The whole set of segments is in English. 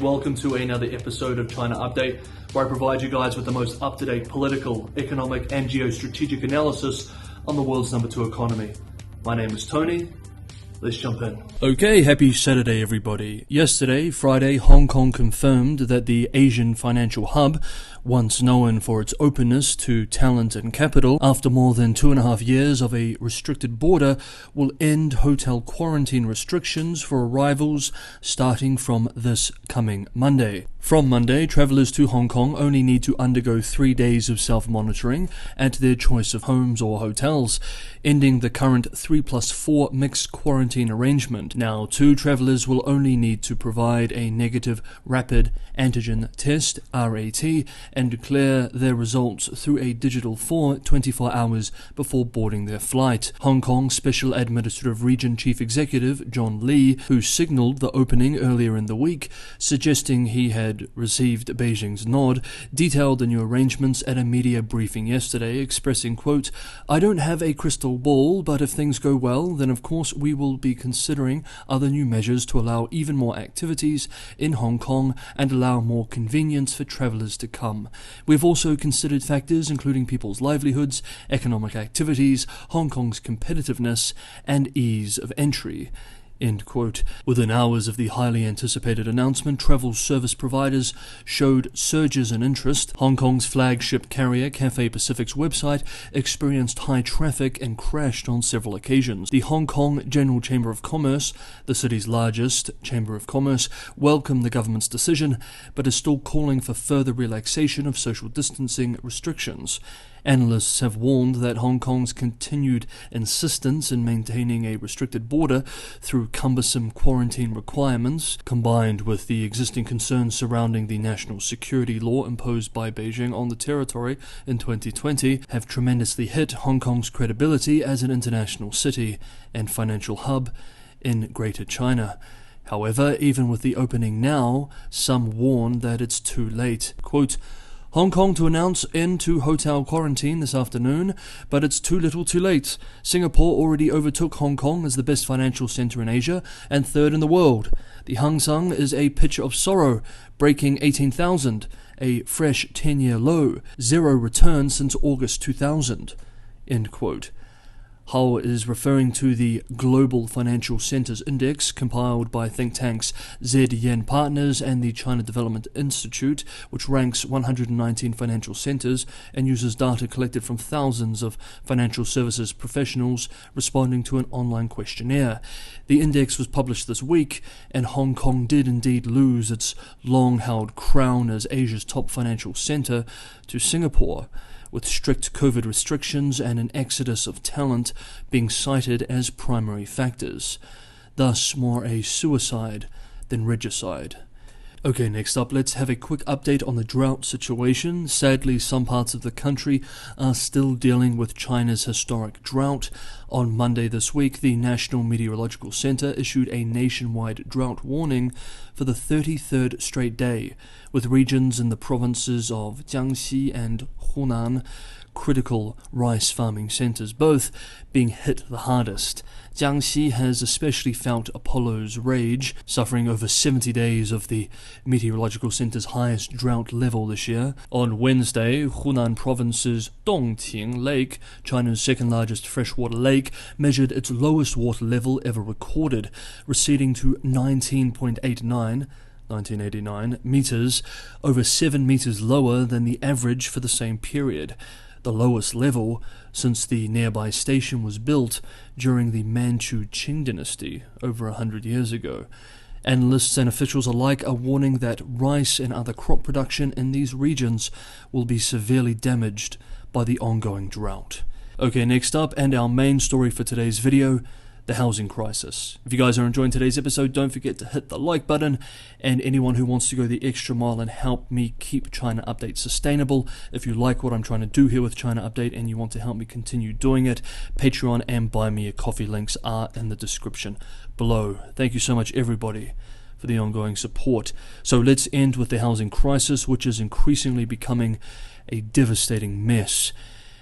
Welcome to another episode of China Update, where I provide you guys with the most up-to-date political, economic and geostrategic analysis on the world's number 2 economy. My name is Tony. Let's jump in. Okay, happy Saturday everybody. Yesterday, Friday, Hong Kong confirmed that the Asian financial hub, once known for its openness to talent and capital, after more than 2.5 years of a restricted border, will end hotel quarantine restrictions for arrivals starting from this coming Monday. From Monday, travellers to Hong Kong only need to undergo 3 days of self-monitoring at their choice of homes or hotels, ending the current 3+4 mixed quarantine arrangement. Now, too, travellers will only need to provide a negative rapid antigen test, RAT, and declare their results through a digital form 24 hours before boarding their flight. Hong Kong Special Administrative Region Chief Executive John Lee, who signalled the opening earlier in the week, suggesting he had received Beijing's nod, detailed the new arrangements at a media briefing yesterday, expressing, quote, "I don't have a crystal ball, but if things go well, then of course we will be considering other new measures to allow even more activities in Hong Kong and allow more convenience for travellers to come. We've also considered factors including people's livelihoods, economic activities, Hong Kong's competitiveness, and ease of entry." End quote. Within hours of the highly anticipated announcement, travel service providers showed surges in interest. Hong Kong's flagship carrier Cathay Pacific's website experienced high traffic and crashed on several occasions. The Hong Kong General Chamber of Commerce, the city's largest chamber of commerce, welcomed the government's decision, but is still calling for further relaxation of social distancing restrictions. Analysts have warned that Hong Kong's continued insistence in maintaining a restricted border through cumbersome quarantine requirements, combined with the existing concerns surrounding the national security law imposed by Beijing on the territory in 2020, have tremendously hit Hong Kong's credibility as an international city and financial hub in Greater China. However, even with the opening now, some warn that it's too late. Quote, "Hong Kong to announce end to hotel quarantine this afternoon, but it's too little too late. Singapore already overtook Hong Kong as the best financial centre in Asia and third in the world. The Hang Seng is a picture of sorrow, breaking 18,000, a fresh 10-year low, zero return since August 2000. End quote. Hull is referring to the Global Financial Centres Index compiled by think tanks ZYen Partners and the China Development Institute, which ranks 119 financial centres and uses data collected from thousands of financial services professionals responding to an online questionnaire. The index was published this week, and Hong Kong did indeed lose its long-held crown as Asia's top financial centre to Singapore, with strict COVID restrictions and an exodus of talent being cited as primary factors. Thus, more a suicide than regicide. Okay, next up, let's have a quick update on the drought situation. Sadly, some parts of the country are still dealing with China's historic drought. On Monday this week, the National Meteorological Center issued a nationwide drought warning for the 33rd straight day, with regions in the provinces of Jiangxi and Hunan, critical rice farming centers, both being hit the hardest. Jiangxi has especially felt Apollo's rage, suffering over 70 days of the meteorological center's highest drought level this year. On Wednesday, Hunan province's Dongting Lake, China's second largest freshwater lake, measured its lowest water level ever recorded, receding to 19.89 meters, over 7 meters lower than the average for the same period, the lowest level since the nearby station was built during the Manchu Qing dynasty over 100 years ago. Analysts and officials alike are warning that rice and other crop production in these regions will be severely damaged by the ongoing drought. Okay, next up, and our main story for today's video, the housing crisis. If you guys are enjoying today's episode, don't forget to hit the like button, and anyone who wants to go the extra mile and help me keep China Update sustainable, if you like what I'm trying to do here with China Update and you want to help me continue doing it, Patreon and Buy Me a Coffee links are in the description below. Thank you so much everybody for the ongoing support. So let's end with the housing crisis, which is increasingly becoming a devastating mess.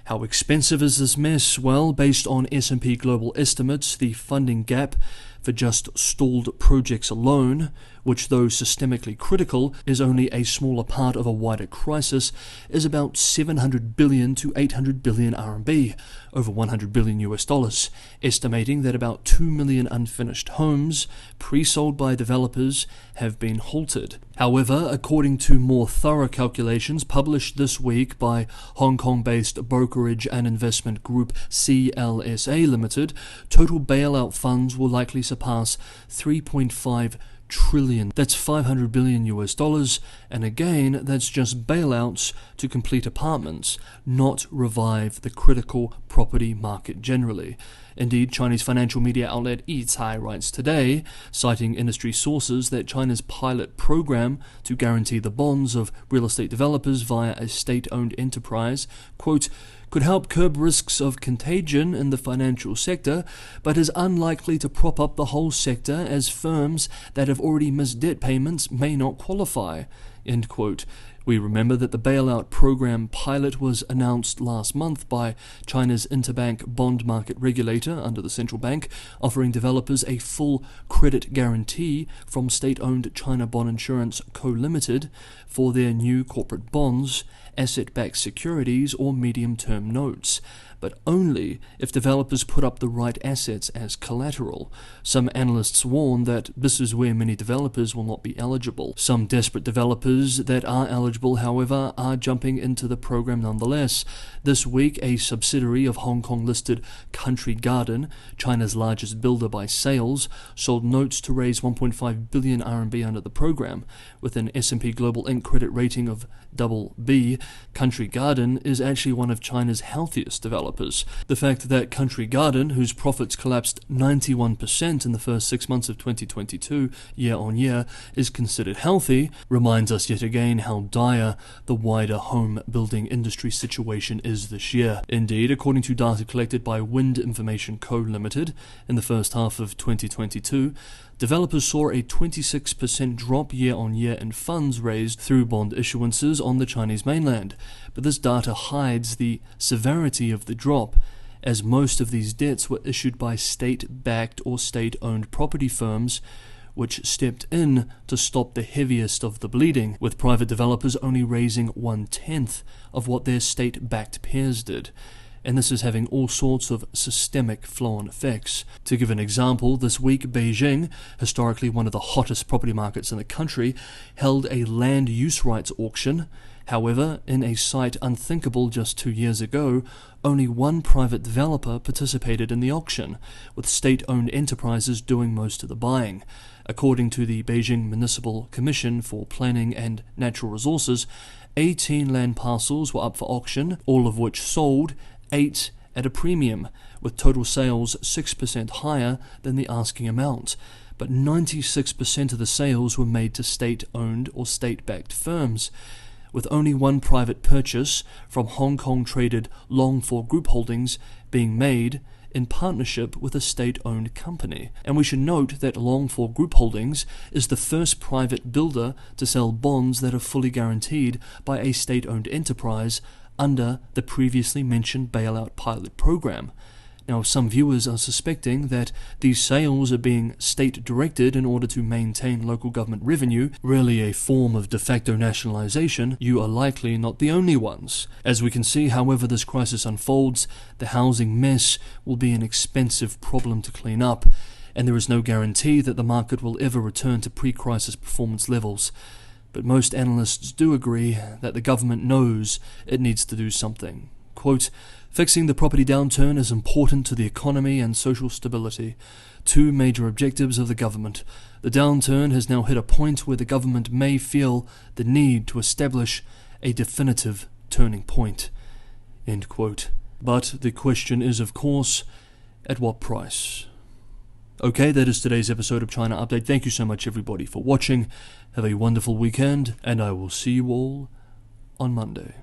How expensive is this mess? Well, based on S&P Global estimates, the funding gap for just stalled projects alone which though systemically critical is only a smaller part of a wider crisis, is about 700 billion to 800 billion RMB, over 100 billion US dollars, estimating that about 2 million unfinished homes, pre-sold by developers, have been halted. However, according to more thorough calculations published this week by Hong Kong-based brokerage and investment group CLSA Limited, total bailout funds will likely surpass 3.5 trillion. That's 500 billion US dollars, and again, that's just bailouts to complete apartments, not revive the critical property market generally. Indeed, Chinese financial media outlet Yicai writes today, citing industry sources, that China's pilot program to guarantee the bonds of real estate developers via a state-owned enterprise, quote, could help curb risks of contagion in the financial sector, but is unlikely to prop up the whole sector as firms that have already missed debt payments may not qualify, end quote. We remember that the bailout program pilot was announced last month by China's interbank bond market regulator under the central bank, offering developers a full credit guarantee from state-owned China Bond Insurance Co. Limited for their new corporate bonds, asset-backed securities or medium-term notes, but only if developers put up the right assets as collateral. Some analysts warn that this is where many developers will not be eligible. Some desperate developers that are eligible, however, are jumping into the program nonetheless. This week, a subsidiary of Hong Kong-listed Country Garden, China's largest builder by sales, sold notes to raise 1.5 billion RMB under the program. With an S&P Global Inc. credit rating of BB, Country Garden is actually one of China's healthiest developers. The fact that Country Garden, whose profits collapsed 91% in the first 6 months of 2022 year-on-year, is considered healthy, reminds us yet again how dire the wider home building industry situation is this year. Indeed, according to data collected by Wind Information Co. Limited in the first half of 2022, developers saw a 26% drop year-on-year in funds raised through bond issuances on the Chinese mainland. But this data hides the severity of the drop, as most of these debts were issued by state-backed or state-owned property firms, which stepped in to stop the heaviest of the bleeding, with private developers only raising 1/10 of what their state-backed peers did. And this is having all sorts of systemic flow-on effects. To give an example, this week Beijing, historically one of the hottest property markets in the country, held a land use rights auction. However, in a sight unthinkable just 2 years ago, only one private developer participated in the auction, with state-owned enterprises doing most of the buying. According to the Beijing Municipal Commission for Planning and Natural Resources, 18 land parcels were up for auction, all of which sold, 8 at a premium, with total sales 6% higher than the asking amount. But 96% of the sales were made to state-owned or state-backed firms, with only one private purchase from Hong Kong-traded Longfor Group Holdings being made in partnership with a state-owned company. And we should note that Longfor Group Holdings is the first private builder to sell bonds that are fully guaranteed by a state-owned enterprise under the previously mentioned bailout pilot program. Now, some viewers are suspecting that these sales are being state-directed in order to maintain local government revenue, really a form of de facto nationalisation. You are likely not the only ones. As we can see, however this crisis unfolds, the housing mess will be an expensive problem to clean up, and there is no guarantee that the market will ever return to pre-crisis performance levels. But most analysts do agree that the government knows it needs to do something. Quote, fixing the property downturn is important to the economy and social stability, two major objectives of the government. The downturn has now hit a point where the government may feel the need to establish a definitive turning point. End quote. But the question is, of course, at what price? Okay, that is today's episode of China Update. Thank you so much, everybody, for watching. Have a wonderful weekend, and I will see you all on Monday.